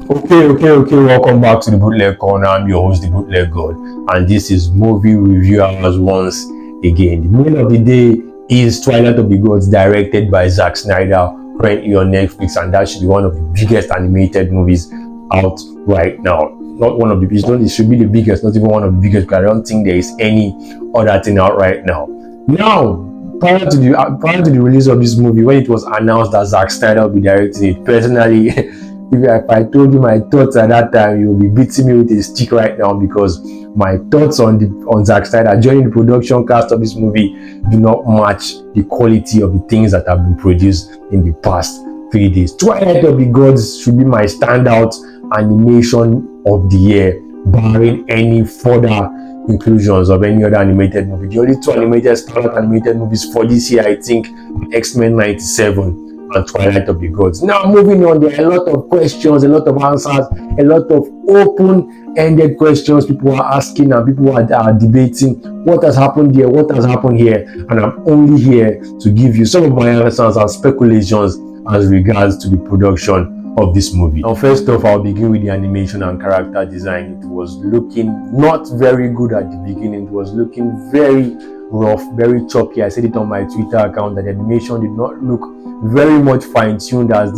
Okay. Welcome back to the Bootleg Corner. I'm your host, the Bootleg God, and this is Movie Review Hours once again. The main of the day is Twilight of the Gods, directed by Zack Snyder, currently on Netflix, and that should be one of the biggest animated movies out right now. Not one of the biggest, it should be the biggest, not even one of the biggest, because I don't think there is any other thing out right now. Now, prior to the release of this movie, when it was announced that Zack Snyder will be directing it, personally, if I told you my thoughts at that time, you will be beating me with a stick right now, because my thoughts on Zack Snyder joining the production cast of this movie do not match the quality of the things that have been produced in the past 3 days. Twilight of the Gods should be my standout animation of the year, barring any further inclusions of any other animated movie. The only two standout animated movies for this year, I think, X-Men 97 and Twilight of the Gods. Now, moving on, there are a lot of questions, a lot of answers, a lot of open-ended questions people are asking, and people are debating what has happened here, what has happened here, and I'm only here to give you some of my answers and speculations as regards to the production of this movie. Now, first off, I'll begin with the animation and character design. It was looking not very good at the beginning. It was looking very rough, very choppy. I said it on my Twitter account that the animation did not look very much fine-tuned as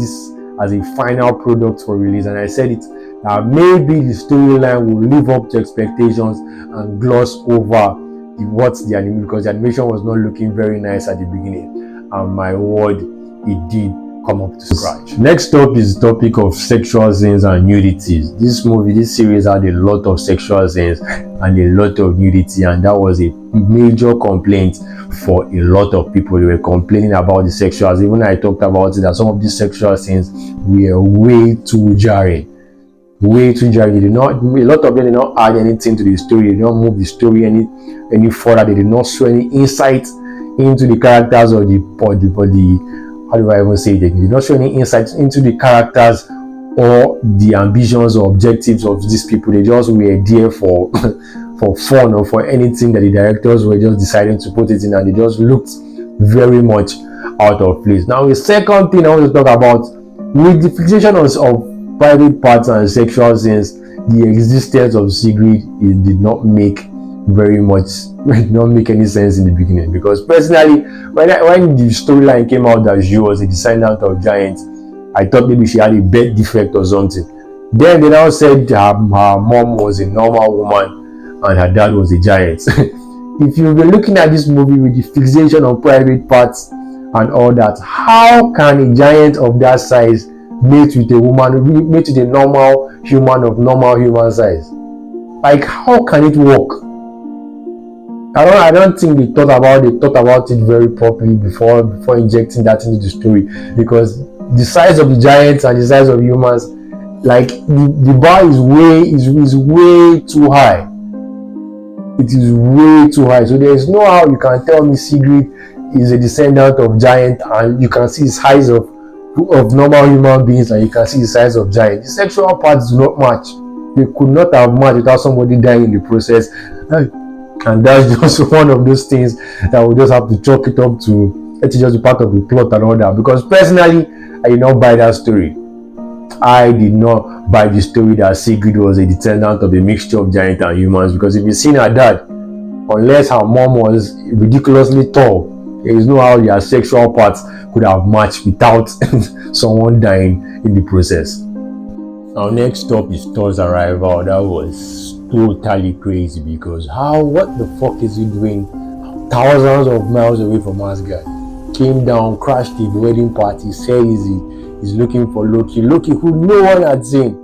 a final product for release, and I said it that maybe the storyline will live up to expectations and gloss over the animation, because the animation was not looking very nice at the beginning, and my word, it did come up to scratch. Next up is the topic of sexual scenes and nudities. This series had a lot of sexual scenes and a lot of nudity, and that was a major complaint for a lot of people. They were complaining about the sexual scenes. Even I talked about it, that some of these sexual scenes were way too jarring. A lot of them did not add anything to the story. They did not move the story any further. They did not show any insight into the characters or the how do I even say it? They did not show any insights into the characters or the ambitions or objectives of these people. They just were there for fun or for anything that the directors were just deciding to put it in, and they just looked very much out of place. Now, the second thing I want to talk about, with the fixation of private parts and sexual scenes, the existence of Sigrid did not make any sense in the beginning, because personally, when the storyline came out that she was a descendant of giants, I thought maybe she had a birth defect or something. Then they now said her mom was a normal woman and her dad was a giant. If you've been looking at this movie with the fixation on private parts and all that, how can a giant of that size mate with a normal human of normal human size? Like, how can it work? I don't think they thought about it very properly before injecting that into the story, because the size of the giants and the size of humans, like, the bar is way too high. It is way too high. So there is no how you can tell me Sigrid is a descendant of giant and you can see the size of normal human beings and you can see the size of giant. The sexual parts do not match. They could not have matched without somebody dying in the process. And that's just one of those things that we just have to chalk it up to. It's just a part of the plot and all that. Because personally, I did not buy that story. I did not buy the story that Sigrid was a descendant of a mixture of giants and humans. Because if you've seen her dad, unless her mom was ridiculously tall, there is no how their sexual parts could have matched without someone dying in the process. Now, next up is Thor's arrival. That was totally crazy, because what the fuck is he doing thousands of miles away from Asgard? Came down, crashed the wedding party, said he's looking for Loki, who no one had seen.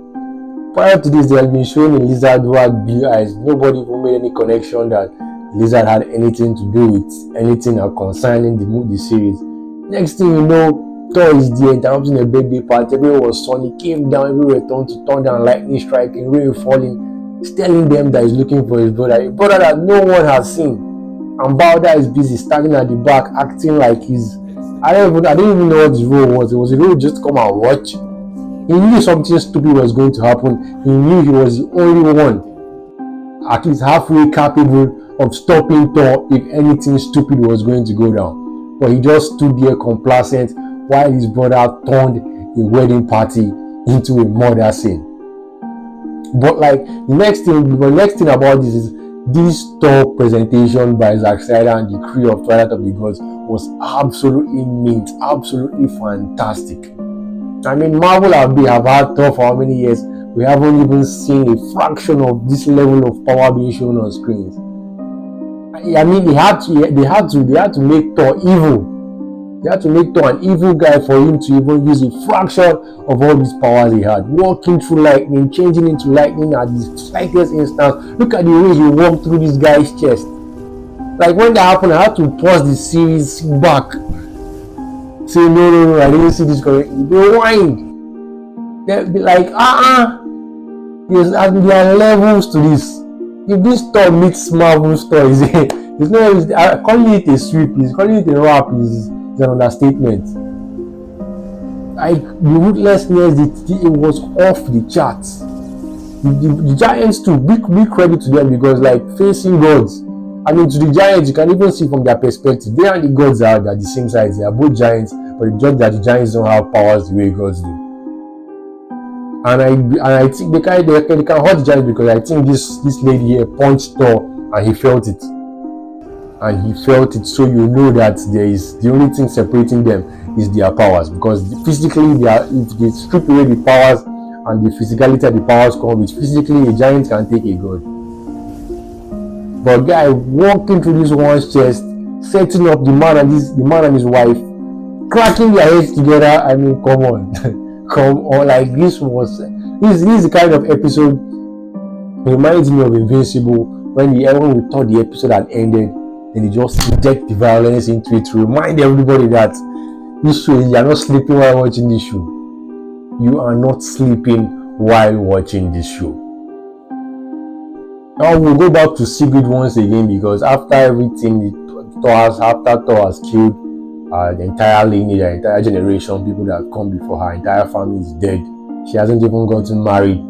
Prior to this, they had been showing a lizard who had blue eyes. Nobody even made any connection that the lizard had anything to do with anything concerning the series. Next thing you know, Thor is there, interrupting a birthday party. Everywhere was sunny, came down, everywhere turned to thunder and lightning striking, rain falling. He's telling them that he's looking for his brother, a brother that no one has seen. And Balder is busy standing at the back, acting like he's... I didn't even know what his role was. It was a role just to come and watch. He knew something stupid was going to happen. He knew he was the only one, at least halfway capable of stopping Thor if anything stupid was going to go down. But he just stood there complacent while his brother turned a wedding party into a murder scene. But like the next thing about this is this Thor presentation by Zack Snyder and the crew of Twilight of the Gods was absolutely mint, absolutely fantastic. I mean, Marvel have had Thor for how many years? We haven't even seen a fraction of this level of power being shown on screens. I mean, they had to make Thor evil. They had to make Thor an evil guy for him to even use a fraction of all these powers he had. Walking through lightning, changing into lightning at the slightest instance. Look at the way he walked through this guy's chest. Like when that happened, I had to pause the series back. Say no, I didn't see this correctly. They whined. They'd be like, there are levels to this. If this Thor meets Marvel stories, it's not. Calling it a sweep, calling it a rap is an understatement. Like the ruthlessness, it was off the charts. The Giants too, big credit to them, because like facing gods. I mean, to the Giants, you can even see from their perspective, they and the gods are the same size. They are both giants, but it's just that the Giants don't have powers the way gods do. And I think they can hurt the Giants, because I think this lady here punched Thor and he felt it. So you know that there is the only thing separating them is their powers, because physically if they strip away the powers and the physicality of the powers come with, physically a giant can take a god. But guy walking through this one's chest, setting up the man and his wife, cracking their heads together. I mean, come on. Come on, like this is the kind of episode reminds me of Invincible, when we thought the episode had ended, then they just inject the violence into it to remind everybody that this show, you are not sleeping while watching this show. You are not sleeping while watching this show. Now we'll go back to Sigrid once again, because after everything, after Thor has killed the entire lineage, the entire generation, people that have come before her, entire family is dead. She hasn't even gotten married.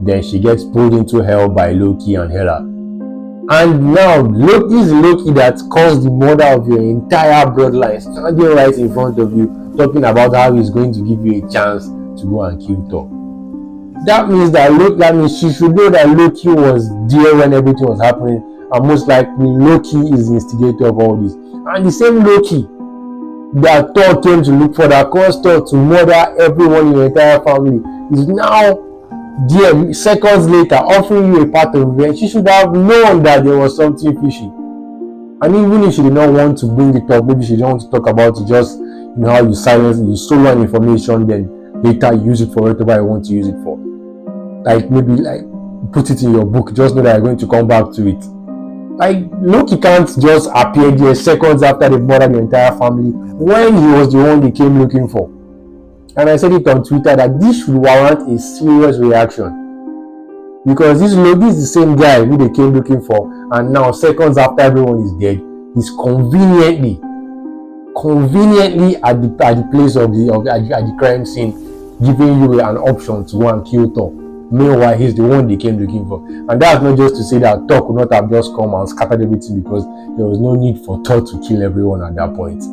Then she gets pulled into hell by Loki and Hela. And now Loki is Loki that caused the murder of your entire bloodline, standing right in front of you, talking about how he's going to give you a chance to go and kill Thor. That means she should know that Loki was there when everything was happening, and most likely Loki is the instigator of all this. And the same Loki that Thor came to look for, that caused Thor to murder everyone in your entire family, is now there seconds later offering you a part of revenge. She should have known that there was something fishy. And even if she did not want to bring it up, maybe she didn't want to talk about it, just how you silence, you stole information, then later you use it for whatever you want to use it for. Like maybe put it in your book, just know that you're going to come back to it. Like Loki can't just appear there seconds after they murdered the entire family when he was the one they came looking for. And I said it on Twitter that this should warrant a serious reaction, because this Loki is the same guy who they came looking for, and now seconds after everyone is dead, he's conveniently at the place of the crime scene, giving you an option to go and kill Thor. Meanwhile, he's the one they came looking for. And that's not just to say that Thor could not have just come and scattered everything, because there was no need for Thor to kill everyone at that point.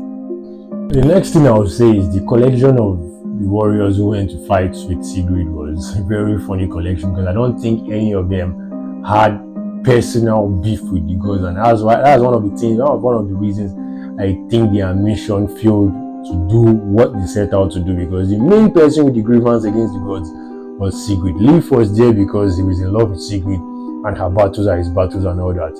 The next thing I would say is the collection of the warriors who went to fight with Sigrid was a very funny collection, because I don't think any of them had personal beef with the gods, and that's one of the reasons I think their mission failed to do what they set out to do, because the main person with the grievance against the gods was Sigrid. Leif was there because he was in love with Sigrid and her battles are his battles and all that.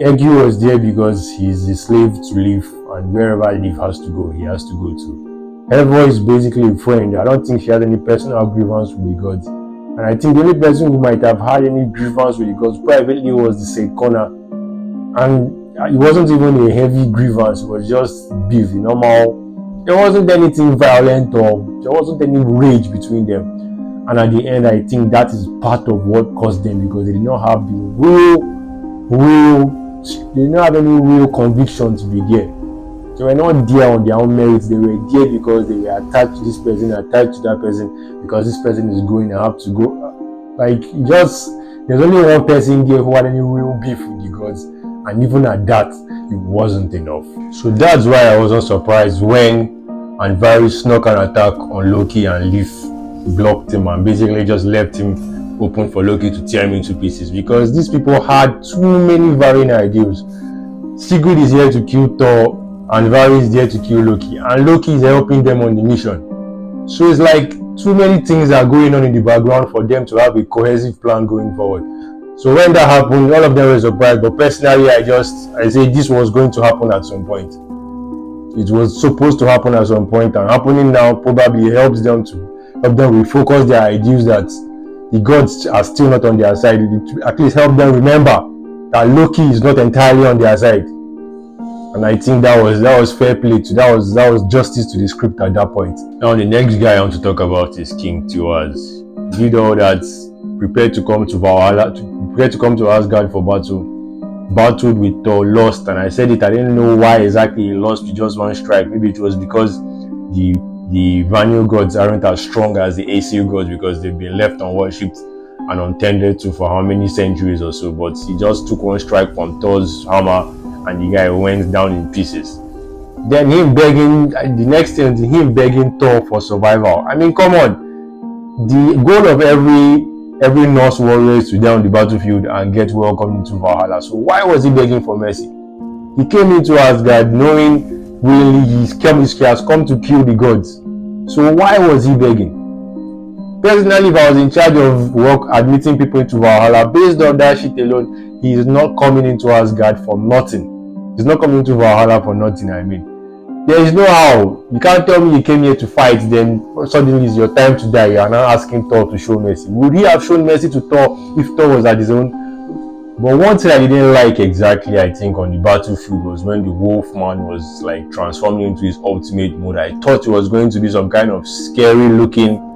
Egi was there because he's a slave to Leif, and wherever Leif has to go, he has to go to. Eivor is basically a friend. I don't think she had any personal grievance with the gods. And I think the only person who might have had any grievance with the gods privately was the Saint Connor. And it wasn't even a heavy grievance, it was just beef, normal. There wasn't anything violent or there wasn't any rage between them. And at the end, I think that is part of what caused them, because they did not have they did not have any real conviction to be there. They were not there on their own merits. They were there because they were attached to this person, attached to that person, because this person is going and have to go. Like, there's only one person there who had any real beef with the gods, and even at that, it wasn't enough. So that's why I wasn't surprised when Anvari snuck an attack on Loki and Leif blocked him and basically just left him open for Loki to tear him into pieces, because these people had too many varying ideas. Sigrid is here to kill Thor, and Varys is there to kill Loki, and Loki is helping them on the mission. So it's like too many things are going on in the background for them to have a cohesive plan going forward. So when that happened, all of them were surprised. But personally, I say this was going to happen at some point. It was supposed to happen at some point, and happening now probably helps them refocus their ideas that the gods are still not on their side. It at least help them remember that Loki is not entirely on their side. And I think that was fair play to that was justice to the script at that point. Now the next guy I want to talk about is King Tiwaz. Did all that, prepared to come to Valhalla, prepared to come to Asgard for battle, battled with Thor, lost. And I said it, I didn't know why exactly he lost with just one strike. Maybe it was because the Vanir gods aren't as strong as the Aesir gods, because they've been left unworshipped and untended to for how many centuries or so. But he just took one strike from Thor's hammer, and the guy went down in pieces. Then him begging Thor for survival. I mean, come on. The goal of every Norse warrior is to die on the battlefield and get welcomed into Valhalla. So why was he begging for mercy? He came into Asgard knowing willingly he has come to kill the gods. So why was he begging? Personally, if I was in charge of admitting people into Valhalla, based on that shit alone, he is not coming into Asgard for nothing. He's not coming into Valhalla for nothing, I mean. There is no how. You can't tell me you came here to fight, then suddenly it's your time to die. You are now asking Thor to show mercy. Would he have shown mercy to Thor if Thor was at his own? But one thing I didn't like exactly, I think, on the battlefield was when the Wolfman was like transforming into his ultimate mode. I thought it was going to be some kind of scary looking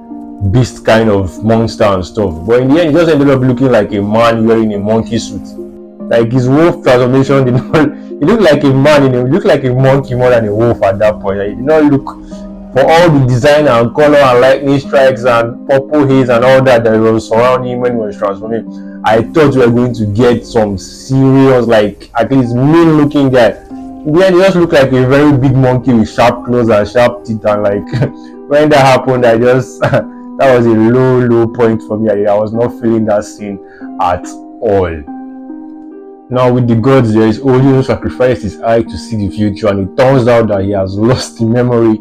beast kind of monster and stuff. But in the end, he just ended up looking like a man wearing a monkey suit. Like his wolf transformation did not, he looked like a man, he looked like a monkey more than a wolf at that point. Like, he did not look, for all the design and color and lightning strikes and purple haze and all that was surrounding him when he was transforming, I thought we were going to get some serious, like at least mean looking guy. In the end, he just looked like a very big monkey with sharp claws and sharp teeth, and like when that happened, I just that was a low point for me. I was not feeling that scene at all. Now with the gods, there is Odin who sacrificed his eye to see the future, and it turns out that he has lost the memory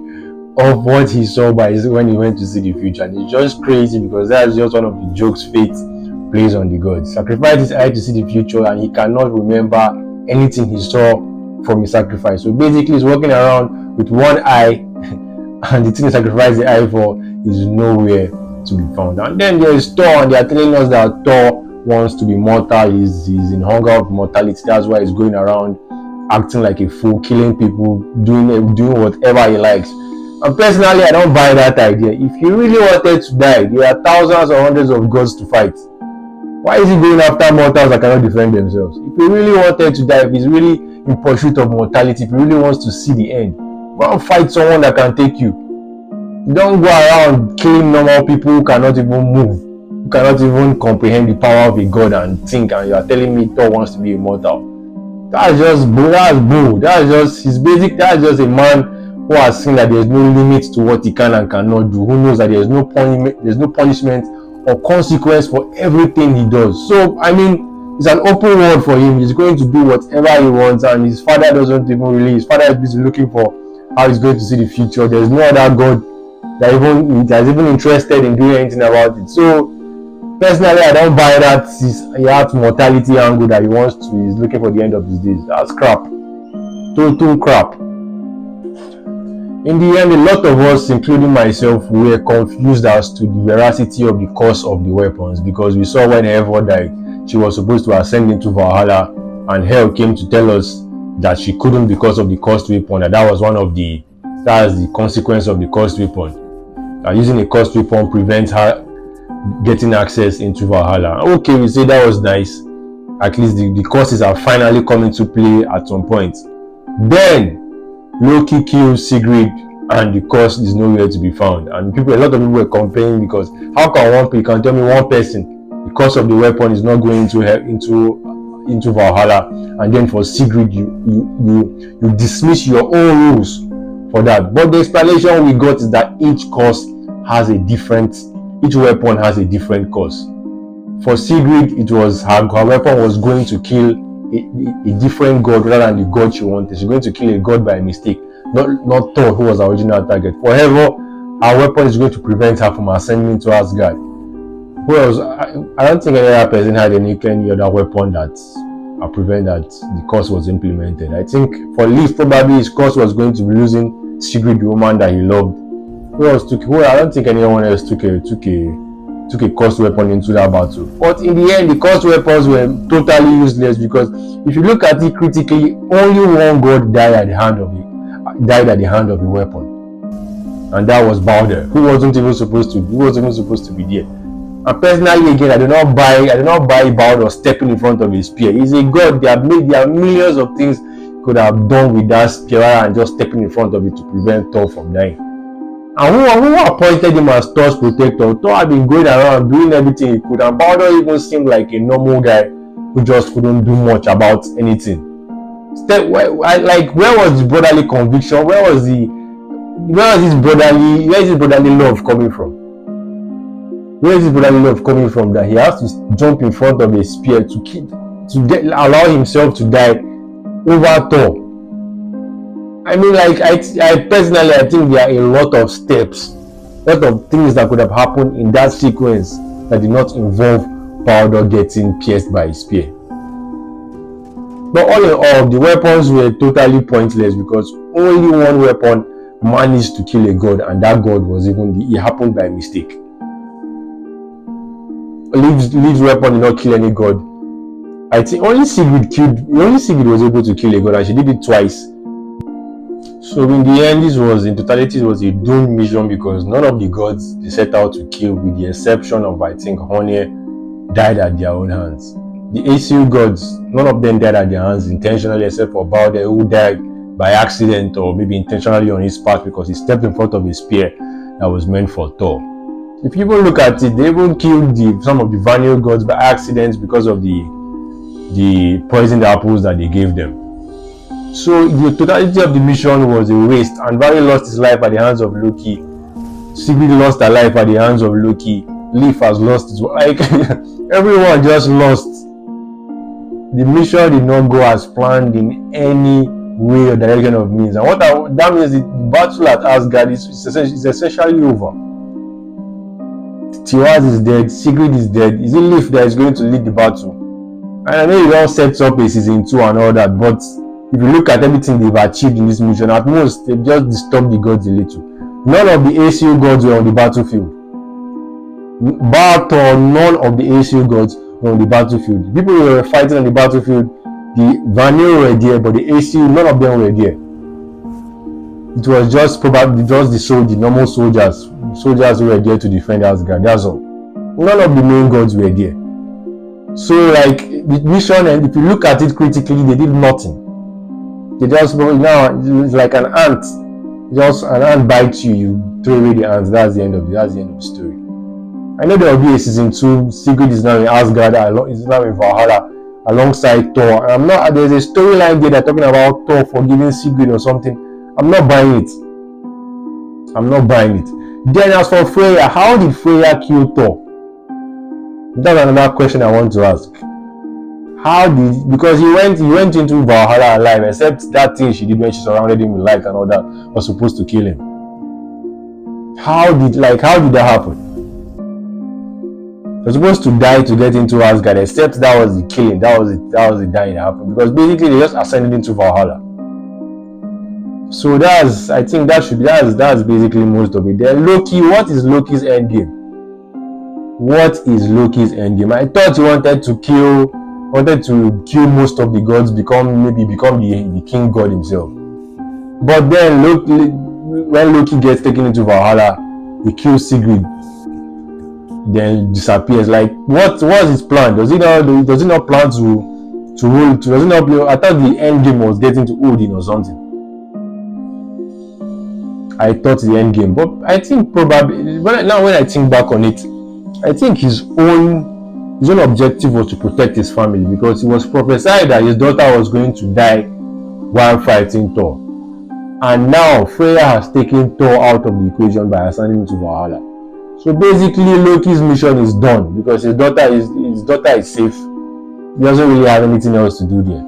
of what he saw when he went to see the future. And it's just crazy, because that's just one of the jokes fate plays on the gods. Sacrificed his eye to see the future, and he cannot remember anything he saw from his sacrifice. So basically he's walking around with one eye and the thing he sacrificed the eye for is nowhere to be found. And then there is Thor, and they are telling us that Thor wants to be mortal. He's in hunger of mortality. That's why he's going around acting like a fool, killing people, doing whatever he likes. And personally, I don't buy that idea. If he really wanted to die, there are thousands or hundreds of gods to fight. Why is he going after mortals that cannot defend themselves? If he really wanted to die, if he's really in pursuit of mortality, if he really wants to see the end, go and fight someone that can take you. Don't go around killing normal people who cannot even move, who cannot even comprehend the power of a god and think, and you are telling me Thor wants to be immortal. That's just bull. That's just a man who has seen that there's no limit to what he can and cannot do, who knows that there's no punishment or consequence for everything he does. So I mean, it's an open world for him. He's going to do whatever he wants, and his father doesn't even really, his father is busy looking for how he's going to see the future. There's no other god that is even interested in doing anything about it. So personally, I don't buy that he has mortality angle that he's looking for the end of his days. That's crap. Total crap. In the end, a lot of us, including myself, were confused as to the veracity of the cause of the weapons, because we saw when Eivor died, she was supposed to ascend into Valhalla, and Hel came to tell us that she couldn't because of the cursed weapon, and that was the consequence of the cursed weapon. That using a cursed weapon prevents her getting access into Valhalla. Okay, we say that was nice. At least the curses are finally coming to play at some point. Then Loki kills Sigrid, and the curse is nowhere to be found. And a lot of people were complaining, because how can you can tell me one person the curse of the weapon is not going into Valhalla, and then for Sigrid you dismiss your own rules for that. But the explanation we got is that each weapon has a different curse. For Sigrid, it was her weapon was going to kill a different god rather than the god she wanted. She's going to kill a god by mistake, not Thor, who was her original target. However, her weapon is going to prevent her from ascending into Asgard. Who else? I don't think any other person had any other weapon that prevent that the curse was implemented. I think for Leaf, probably his curse was going to be losing Sigrid, the woman that he loved. Who else took? I don't think anyone else took a cursed weapon into that battle. But in the end, the cursed weapons were totally useless, because if you look at it critically, only one god died at the hand of the weapon, and that was Balder, who wasn't even supposed to be there. And personally, again, I do not buy Balder stepping in front of a spear. He's a god. There are millions of things he could have done with that spear rather than just stepping in front of it to prevent Thor from dying. And who appointed him as Thor's protector? Thor had been going around doing everything he could, and Balder even seemed like a normal guy who just couldn't do much about anything. Where was the brotherly conviction? Where is this brotherly love coming from? Where is this brotherly love coming from that he has to jump in front of a spear to allow himself to die over Thor? I mean, I personally think there are a lot of steps, a lot of things that could have happened in that sequence that did not involve Balder getting pierced by a spear. But all in all, the weapons were totally pointless, because only one weapon managed to kill a god, and that god was it happened by mistake. Leaf's weapon did not kill any god. I think only Sigrid was able to kill a god, and she did it twice. So in the end, in totality, it was a doomed mission, because none of the gods they set out to kill, with the exception of, I think, Honir, died at their own hands. The ACU gods, none of them died at their hands intentionally, except for Balder, who died by accident or maybe intentionally on his part, because he stepped in front of a spear that was meant for Thor. If you even look at it, they even killed some of the Vanir gods by accident because of the poisoned apples that they gave them. So the totality of the mission was a waste, and Vary lost his life at the hands of Loki. Sigrid lost her life at the hands of Loki. Leaf has lost his life. Everyone just lost. The mission did not go as planned in any way or direction of means. And that means the battle at Asgard is essentially over. Tiwaz is dead, Sigrid is dead. Is it Leaf that is going to lead the battle? And I know it all sets up a season 2 and all that, but if you look at everything they've achieved in this mission, at most they just disturbed the gods a little. None of the ACU gods were on the battlefield. None of the ACU gods were on the battlefield. People who were fighting on the battlefield, the Vanir were there, but the ACU, none of them were there. It was just probably the normal soldiers who were there to defend Asgard. That's all. None of the main gods were there. So, the mission, and if you look at it critically, they did nothing. They just it's like an ant. Just an ant bites you, you throw away the ants. That's the end of the story. I know there will be a season 2. Sigrid is now in Asgard. Is now in Valhalla alongside Thor. There's a storyline there that's talking about Thor forgiving Sigrid or something. I'm not buying it. Then as for Freya, how did Freya kill Thor? That's another question I want to ask. Because he went into Valhalla alive, except that thing she did when she surrounded him with light and all that was supposed to kill him. How did that happen? They're supposed to die to get into Asgard, except that was the killing, that was the dying that happened. Because basically they just ascended into Valhalla. So that's basically most of it. Then Loki, what is Loki's endgame? I thought he wanted to kill most of the gods, become the king god himself. But then when Loki gets taken into Valhalla, he kills Sigrid, then disappears. What's his plan? Does he not plan to rule? I thought the end game was getting to Odin or something. I thought the end game, but I think probably when I think back on it, I think his own objective was to protect his family, because it was prophesied that his daughter was going to die while fighting Thor. And now Freya has taken Thor out of the equation by ascending into Valhalla. So basically, Loki's mission is done because his daughter is safe. He doesn't really have anything else to do there.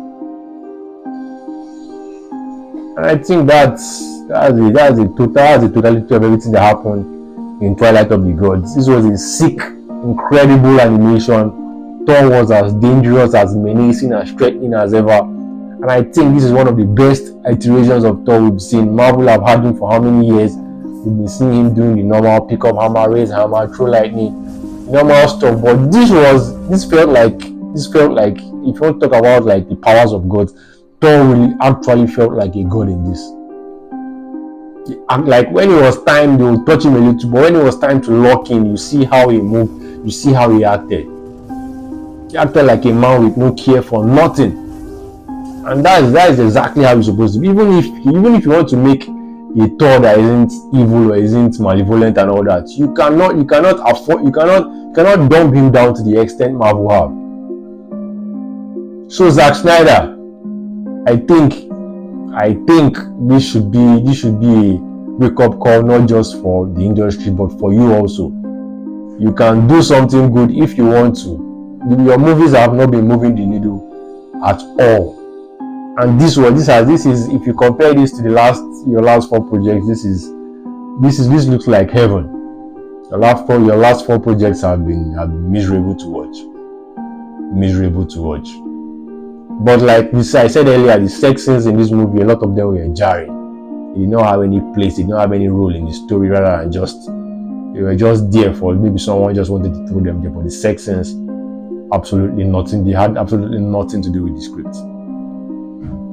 And I think that's a totality of everything that happened in Twilight of the Gods. This was a sick, incredible animation. Thor was as dangerous, as menacing, as threatening as ever. And I think this is one of the best iterations of Thor we've seen. Marvel have had him for how many years? We've been seeing him doing the normal pick up hammer, raise hammer, throw lightning, normal stuff. But this felt like if you want to talk about like the powers of gods, Thor really actually felt like a god in this. And like when it was time, they would touch him a little, but when it was time to lock in, you see how he moved, you see how he acted. He acted like a man with no care for nothing. And that is exactly how it's supposed to be. Even if you want to make a Thor that isn't evil or isn't malevolent and all that, you cannot dump him down to the extent Marvel have. So Zack Snyder, I think this should be a wake-up call, not just for the industry but for you also. You can do something good if you want to. Your movies have not been moving the needle at all. And this is if you compare this to your last 4 projects, this looks like heaven. Your last 4 projects have been miserable to watch. But like I said earlier, the sex scenes in this movie, a lot of them were jarring. They did not have any place, they did not have any role in the story, rather than they were just there for maybe someone just wanted to throw them there. But the sex scenes, absolutely nothing. They had absolutely nothing to do with the script.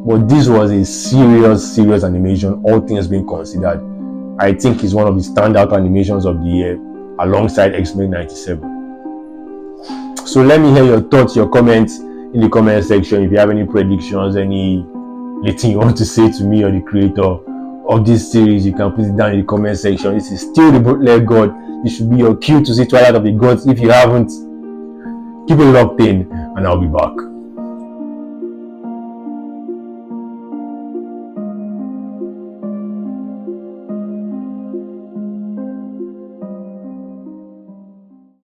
But this was a serious animation, all things being considered. I think it's one of the standout animations of the year, alongside X-Men 97. So let me hear your thoughts, your comments in the comment section. If you have any predictions, anything you want to say to me or the creator of this series, you can put it down in the comment section. This is still the Bootleg God. This should be your cue to see Twilight of the Gods. If you haven't, keep it locked in, and I'll be back.